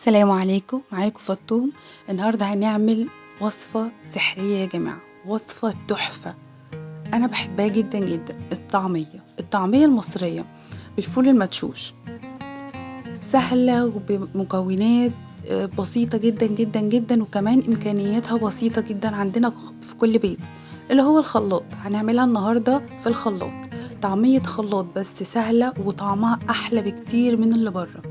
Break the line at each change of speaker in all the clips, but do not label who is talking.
السلام عليكم، معاكم فطوم. النهاردة هنعمل وصفة سحرية يا جماعة، وصفة تحفة أنا بحبها جدا جدا. الطعمية المصرية بالفول المدشوش، سهلة وبمكونات بسيطة جدا جدا جدا، وكمان إمكانياتها بسيطة جدا عندنا في كل بيت، اللي هو الخلاط. هنعملها النهاردة في الخلاط، طعمية خلاط بس سهلة وطعمها أحلى بكتير من اللي بره.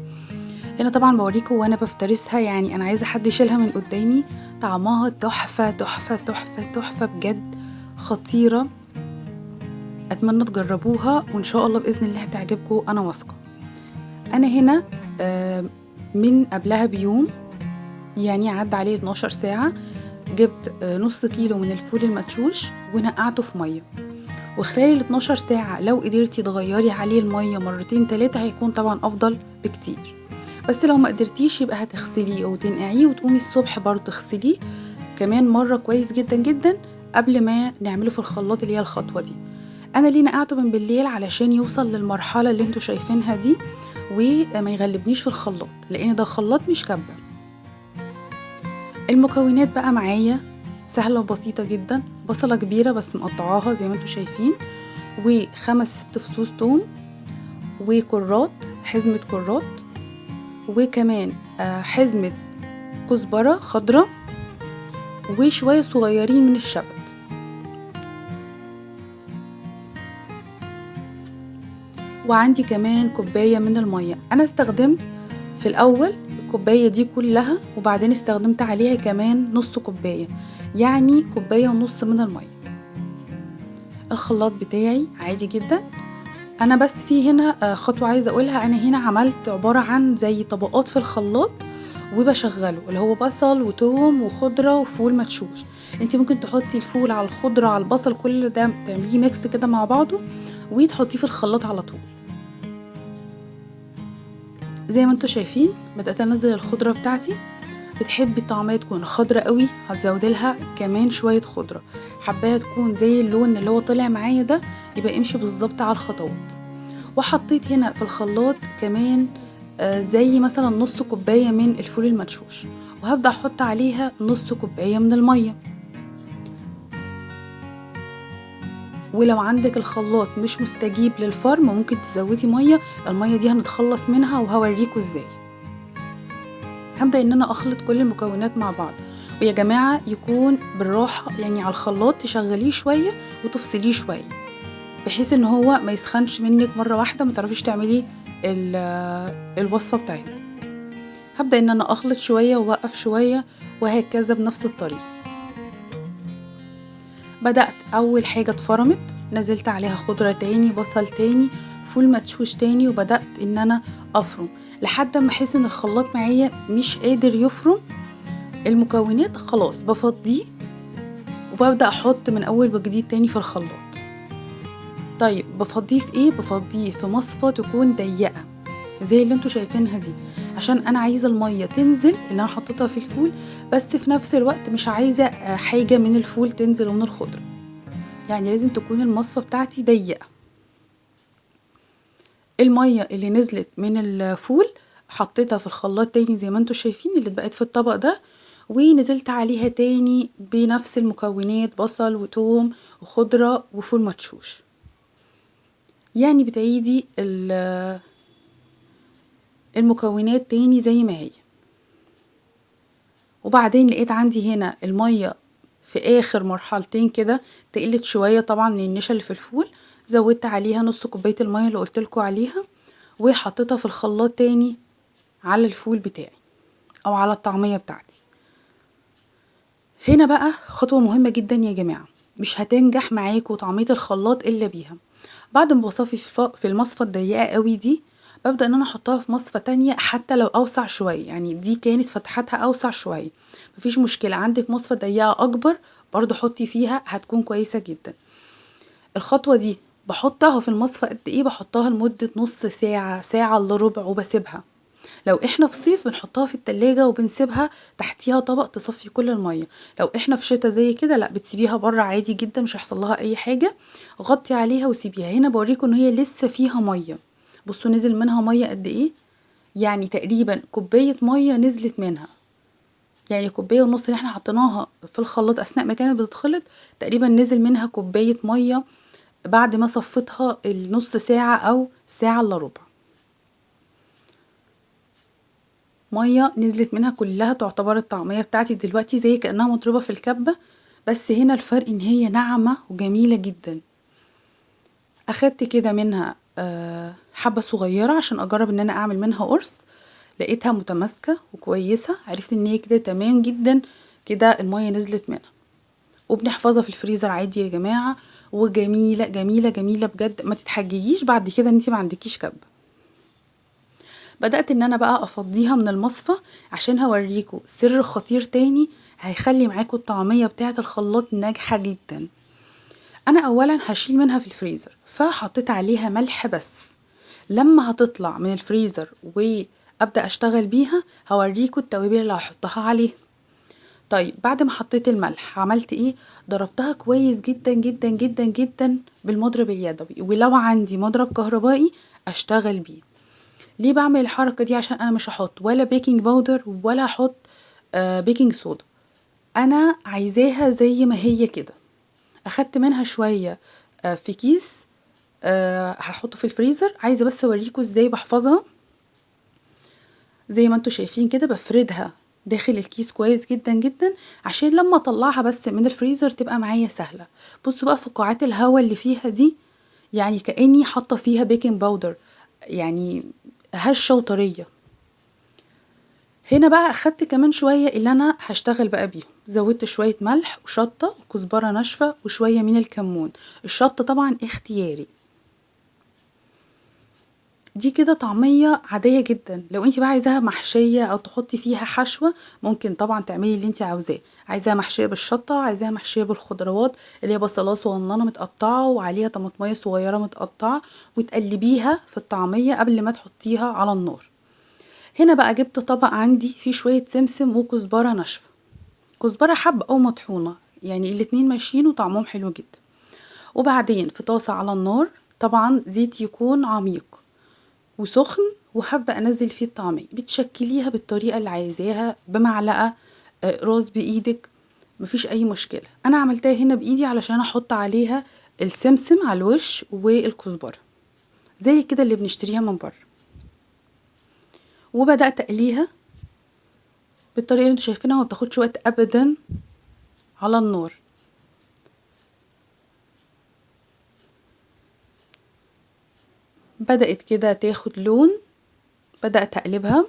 هنا طبعا بوريكم وانا بفترسها، يعني انا عايزه حد يشيلها من قدامي. طعمها تحفه تحفه تحفه تحفه بجد، خطيره. اتمنى تجربوها وان شاء الله باذن الله هتعجبكم، انا واثقه. انا هنا من قبلها بيوم، يعني عدى عليه 12 ساعه، جبت نص كيلو من الفول المدشوش ونقعته في ميه. وخلال ال 12 ساعه لو قدرتي تغيري عليه الميه مرتين 3 هيكون طبعا افضل بكتير. بس لو ما قدرتيش يبقى هتغسليه وتنقعيه وتقومي الصبح برضه تغسليه كمان مرة كويس جدا جدا قبل ما نعمله في الخلاط، اللي هي الخطوة دي. انا ليه نقعته من بالليل؟ علشان يوصل للمرحلة اللي انتوا شايفينها دي وما يغلبنيش في الخلاط، لان ده خلاط مش كبة. المكونات بقى معايا سهلة وبسيطة جدا. بصلة كبيرة بس مقطعاها زي ما انتوا شايفين، و5 6 فصوص توم، وكرات، حزمة كرات، وكمان حزمة كزبرة خضرة، وشوية صغيرين من الشبت. وعندي كمان كوباية من المية. أنا استخدمت في الأول الكوباية دي كلها، وبعدين استخدمت عليها كمان نص كوباية، يعني كوباية ونص من المية. الخلاط بتاعي عادي جدا. أنا بس في هنا خطوة عايزة أقولها. أنا هنا عملت عبارة عن زي طبقات في الخلاط وبشغله، اللي هو بصل وتوم وخضرة وفول مدشوش. انتي ممكن تحطي الفول على الخضرة على البصل، كل ده تعمليه ميكس كده مع بعضه وتحطيه في الخلاط على طول. زي ما انتوا شايفين بدأت انزل الخضرة بتاعتي. بتحبي الطعمية تكون خضرة قوي هتزودي لها كمان شوية خضرة، حباها تكون زي اللون اللي هو طلع معايا ده يبقى امشي بالظبط على الخطوات. وحطيت هنا في الخلاط كمان زي مثلا نص كوباية من الفول المدشوش، وهبدأ احط عليها نص كوباية من المية. ولو عندك الخلاط مش مستجيب للفرم ممكن تزودي مية، المية دي هنتخلص منها وهوريكوا ازاي. هبدأ ان انا اخلط كل المكونات مع بعض، ويا جماعة يكون بالراحة، يعني على الخلاط تشغليه شوية وتفصليه شوية بحيث ان هو ما يسخنش منك مرة واحدة ما تعرفيش تعملي الوصفة بتاعتنا. هبدأ ان انا اخلط شوية ووقف شوية وهكذا بنفس الطريقة. بدأت اول حاجة اتفرمت، نزلت عليها خضرة تاني، بصل تاني، فول مدشوش تاني، وبدأت ان انا افرم لحد ما احس ان الخلاط معايا مش قادر يفرم المكونات. خلاص بفضيه وببدأ احط من اول وجديد تاني في الخلاط. طيب بفضيه في ايه؟ بفضيه في مصفى تكون ضيقة زي اللي انتوا شايفينها دي، عشان انا عايزة المية تنزل اللي انا حطيتها في الفول، بس في نفس الوقت مش عايزة حاجة من الفول تنزل ومن الخضرة، يعني لازم تكون المصفى بتاعتي ضيقة. المية اللي نزلت من الفول حطيتها في الخلاط تاني زي ما انتوا شايفين اللي اتبقت في الطبق ده، ونزلت عليها تاني بنفس المكونات، بصل وتوم وخضرة وفول مدشوش. يعني بتعيدي المكونات تاني زي ما هي. وبعدين لقيت عندي هنا المية في اخر مرحلتين كده تقلت شوية طبعا من النشا اللي في الفول، زودت عليها نص كوباية المية اللي قلتلكوا عليها وحطيتها في الخلاط تاني على الفول بتاعي او على الطعمية بتاعتي. هنا بقى خطوة مهمة جدا يا جماعة، مش هتنجح معاكوا طعمية الخلاط الا بيها. بعد ما بصفي في المصفى الضيقة قوي دي، ببدأ ان انا احطها في مصفى تانية حتى لو اوسع شوية، يعني دي كانت فتحتها اوسع شوية مفيش مشكلة. عندك مصفى ضيقة اكبر برضو حطي فيها هتكون كويسة جدا. الخطوة دي بحطها في المصفى قد ايه؟ بحطها لمدة نص ساعة، ساعة الا ربع، وبسيبها. لو احنا في صيف بنحطها في التلاجة وبنسيبها تحتيها طبق تصفي كل المية. لو احنا في شتا زي كده لا، بتسيبيها بره عادي جدا مش هيحصل لها اي حاجة، غطي عليها وسيبيها. هنا بوريكم ان هي لسه فيها مية، بصوا نزل منها مية قد ايه. يعني تقريبا كوباية مية نزلت منها، يعني كوباية ونص اللي احنا حطيناها في الخلاط اثناء ما كانت بتتخلط تقريبا نزل منها كوباية مية بعد ما صفيتها النص ساعة او ساعة الا ربع. مية نزلت منها كلها، تعتبر الطعمية بتاعتي دلوقتي زي كأنها مضروبة في الكبة، بس هنا الفرق ان هي ناعمة وجميلة جدا. اخدت كده منها حبة صغيرة عشان اجرب ان انا اعمل منها قرص، لقيتها متماسكة وكويسة، عرفت ان هي كده تمام جدا، كده المية نزلت منها. وبنحفظها في الفريزر عادي يا جماعة، وجميلة جميلة جميلة بجد، ما تتحججيش بعد كده ان انتي ما عندكيش كبة. بدأت ان انا بقى افضيها من المصفى عشان هوريكوا سر خطير تاني هيخلي معاكوا الطعمية بتاعة الخلاط ناجحة جدا. انا اولا هشيل منها في الفريزر، فحطيت عليها ملح بس. لما هتطلع من الفريزر وابدأ اشتغل بيها هوريكوا التوابل اللي هحطها عليها. طيب بعد ما حطيت الملح عملت ايه؟ ضربتها كويس جدا جدا جدا جدا بالمضرب اليدوي، ولو عندي مضرب كهربائي اشتغل بيه. ليه بعمل الحركة دي؟ عشان انا مش هحط ولا بيكنج باودر ولا هحط بيكنج صودا، انا عايزاها زي ما هي كده. اخدت منها شوية في كيس هحطه في الفريزر. عايزة بس اوريكم ازاي بحفظها. زي ما انتوا شايفين كده بفردها داخل الكيس كويس جدا جدا عشان لما اطلعها بس من الفريزر تبقى معايا سهلة. بصوا بقى فقاعات الهواء اللي فيها دي، يعني كأني حاطة فيها بيكنج باودر، يعني هشة وطرية. هنا بقى اخدت كمان شوية اللي انا هشتغل بقى بيهم، زودت شوية ملح وشطة وكزبرة ناشفة وشوية من الكمون. الشطة طبعا اختياري. دي كده طعمية عادية جدا. لو انت بقى عايزاها محشية او تحطي فيها حشوة ممكن طبعا تعملي اللي انت عاوزاه. عايزاها محشية بالشطة، عايزاها محشية بالخضروات اللي هي بصلاة صغننة متقطعة وعليها طماطمية صغيرة متقطعة، وتقلبيها في الطعمية قبل ما تحطيها على النار. هنا بقى جبت طبق عندي فيه شوية سمسم وكزبرة ناشفة، كزبرة حب او مطحونة، يعني الاتنين ماشيين وطعمهم حلو جدا. وبعدين في طاسة على النار، طبعا زيت يكون عميق وسخن، وهبدأ انزل فيه الطعمية. بتشكليها بالطريقة اللي عايزاها بمعلقة، راس بايدك، مفيش اي مشكلة. انا عملتها هنا بايدي علشان احط عليها السمسم على الوش والكزبرة زي كده اللي بنشتريها من بره. وبدأت اقليها بالطريقة اللي انتوا شايفينها، وما بتاخدش وقت ابدا على النار. بدأت كده تاخد لون، بدأت اقلبها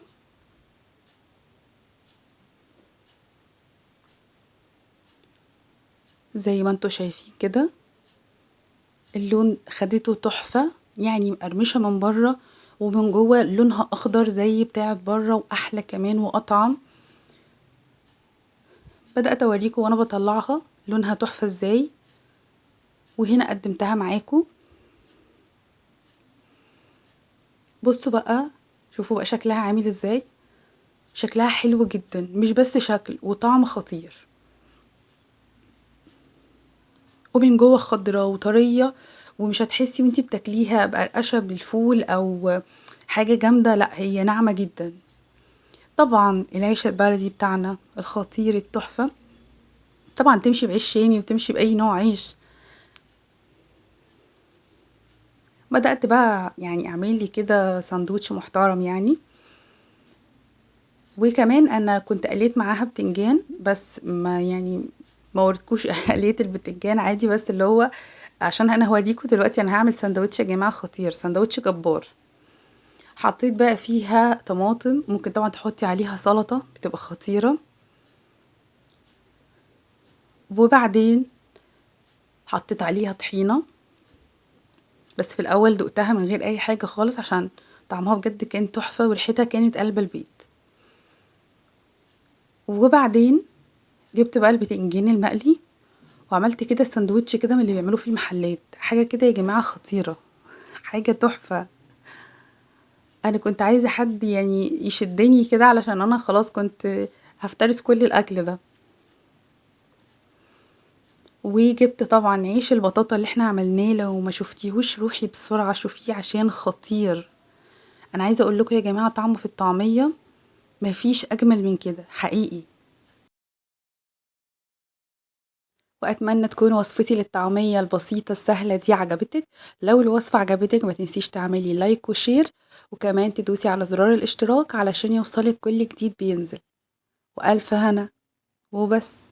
زي ما انتوا شايفين كده. اللون خدته تحفة، يعني مقرمشة من بره ومن جوه لونها اخضر زي بتاعت بره واحلى كمان واطعم. بدأت اوريكم وانا بطلعها لونها تحفة ازاي. وهنا قدمتها معاكم. بصوا بقى، شوفوا بقى شكلها عامل ازاي. شكلها حلو جدا، مش بس شكل وطعم خطير، ومن جوه خضرة وطرية، ومش هتحسي وانتي بتاكليها بقرقشة بالفول او حاجة جامدة، لا هي ناعمة جدا. طبعا العيش البلدي بتاعنا الخطير التحفة، طبعا تمشي بعيش شامي وتمشي بأي نوع عيش. بدأت بقى يعني اعمل لي كده ساندوتش محترم يعني. وكمان انا كنت قليت معاها بتنجان، بس ما يعني ما وريتكوش قليت البتنجان عادي، بس اللي هو عشان انا هوريكم دلوقتي انا هعمل ساندوتش يا جماعه خطير، ساندوتش جبار. حطيت بقى فيها طماطم، ممكن طبعا تحطي عليها سلطه بتبقى خطيره. وبعدين حطيت عليها طحينه، بس في الاول دقتها من غير اي حاجه خالص عشان طعمها بجد كان تحفه وريحتها كانت قلب البيت. وبعدين جبت بقى البتنجان المقلي وعملت كده الساندوتش كده من اللي بيعملوه في المحلات، حاجة كده يا جماعة خطيرة، حاجة تحفة. انا كنت عايزة حد يعني يشدني كده علشان انا خلاص كنت هفترس كل الاكل ده. وجبت طبعا عيش البطاطا اللي احنا عملناه، لو ما شفتيهوش روحي بسرعة شوفيه عشان خطير. أنا عايزة أقول لكم يا جماعة طعمه في الطعمية مفيش أجمل من كده حقيقي. وأتمنى تكون وصفتي للطعمية البسيطة السهلة دي عجبتك. لو الوصفة عجبتك ما تنسيش تعملي لايك وشير، وكمان تدوسي على زرار الاشتراك علشان يوصلك كل جديد بينزل. وألف هنا وبس.